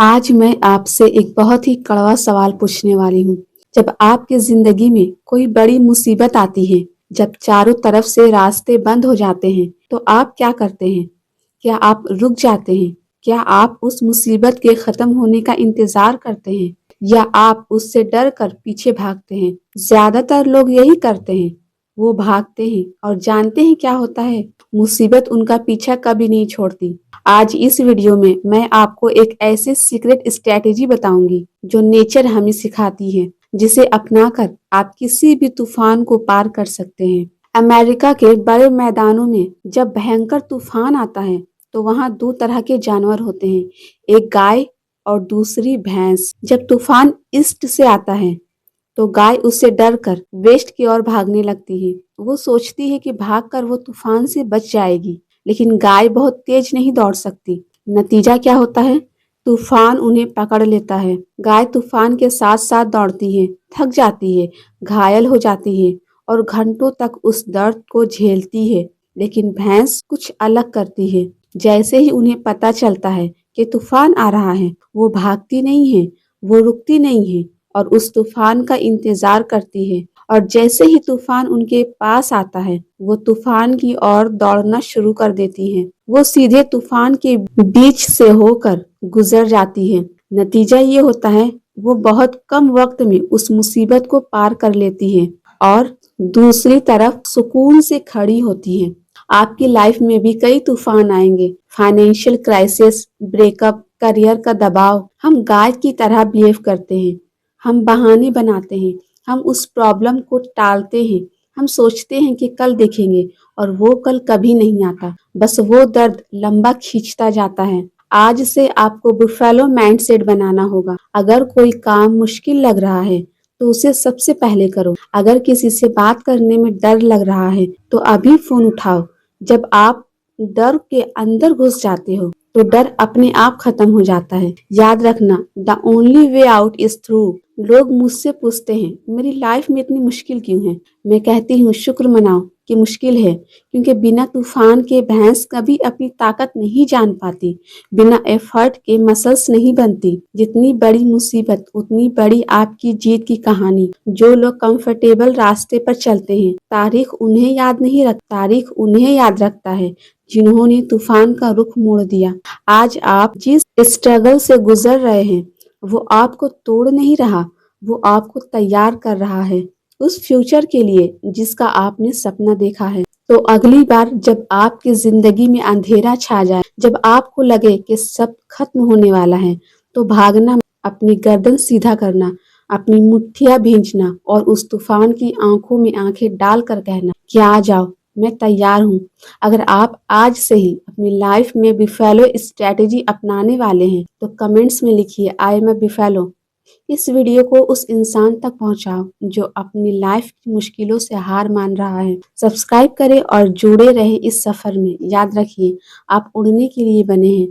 आज मैं आपसे एक बहुत ही कड़वा सवाल पूछने वाली हूँ। जब आपकी ज़िंदगी में कोई बड़ी मुसीबत आती है, जब चारों तरफ से रास्ते बंद हो जाते हैं, तो आप क्या करते हैं? क्या आप रुक जाते हैं? क्या आप उस मुसीबत के ख़त्म होने का इंतज़ार करते हैं? या आप उससे डर कर पीछे भागते हैं? ज़्यादातर लोग यही करते हैं। वो भागते हैं और जानते हैं क्या होता है? मुसीबत उनका पीछा कभी नहीं छोड़ती। आज इस वीडियो में मैं आपको एक ऐसे सीक्रेट स्ट्रैटेजी बताऊंगी जो नेचर हमें सिखाती है, जिसे अपनाकर आप किसी भी तूफान को पार कर सकते हैं। अमेरिका के बड़े मैदानों में जब भयंकर तूफान आता है, तो वहाँ दो तरह के जानवर होते हैं, एक गाय और दूसरी भैंस। जब तूफान ईस्ट से आता है, तो गाय उससे डरकर वेस्ट की ओर भागने लगती है। वो सोचती है कि भागकर वो तूफान से बच जाएगी, लेकिन गाय बहुत तेज नहीं दौड़ सकती। नतीजा क्या होता है? तूफान उन्हें पकड़ लेता है। गाय तूफान के साथ साथ दौड़ती है, थक जाती है, घायल हो जाती है और घंटों तक उस दर्द को झेलती है। लेकिन भैंस कुछ अलग करती है। जैसे ही उन्हें पता चलता है कि तूफान आ रहा है, वो भागती नहीं है, वो रुकती नहीं है और उस तूफान का इंतजार करती है। और जैसे ही तूफान उनके पास आता है, वो तूफान की ओर दौड़ना शुरू कर देती है। वो सीधे तूफान के बीच से होकर गुजर जाती है। नतीजा ये होता है, वो बहुत कम वक्त में उस मुसीबत को पार कर लेती है और दूसरी तरफ सुकून से खड़ी होती है। आपकी लाइफ में भी कई तूफान आएंगे, फाइनेंशियल क्राइसिस, ब्रेकअप, करियर का दबाव। हम गाय की तरह बिहेव करते हैं, हम बहाने बनाते हैं, हम उस प्रॉब्लम को टालते हैं, हम सोचते हैं कि कल देखेंगे और वो कल कभी नहीं आता। बस वो दर्द लंबा खींचता जाता है। आज से आपको बुफेलो माइंडसेट बनाना होगा। अगर कोई काम मुश्किल लग रहा है, तो उसे सबसे पहले करो। अगर किसी से बात करने में डर लग रहा है, तो अभी फोन उठाओ। जब आप डर के अंदर घुस जाते हो, तो डर अपने आप खत्म हो जाता है। याद रखना, the only way out is through. लोग मुझसे पूछते हैं, मेरी लाइफ में इतनी मुश्किल क्यों है? मैं कहती हूँ, शुक्र मनाओ कि मुश्किल है, क्योंकि बिना तूफान के भैंस कभी अपनी ताकत नहीं जान पाती। बिना एफर्ट के मसल्स नहीं बनती। जितनी बड़ी मुसीबत, उतनी बड़ी आपकी जीत की कहानी। जो लोग कंफर्टेबल रास्ते पर चलते हैं, तारीख उन्हें याद रखता है जिन्होंने तूफान का रुख मोड़ दिया। आज आप जिस स्ट्रगल से गुजर रहे हैं, वो आपको तोड़ नहीं रहा, वो आपको तैयार कर रहा है उस फ्यूचर के लिए जिसका आपने सपना देखा है। तो अगली बार जब आपकी जिंदगी में अंधेरा छा जाए, जब आपको लगे कि सब खत्म होने वाला है, तो भागना, अपनी गर्दन सीधा करना, अपनी मुट्ठियां भींचना और उस तूफान की आंखों में आंखें डालकर कहना कि आ जाओ, मैं तैयार हूँ। अगर आप आज से ही अपनी लाइफ में बिफेलो स्ट्रेटेजी अपनाने वाले हैं, तो कमेंट्स में लिखिए, आई एम ए बिफेलो। इस वीडियो को उस इंसान तक पहुंचाओ जो अपनी लाइफ की मुश्किलों से हार मान रहा है। सब्सक्राइब करें और जुड़े रहें इस सफर में। याद रखिए, आप उड़ने के लिए बने हैं।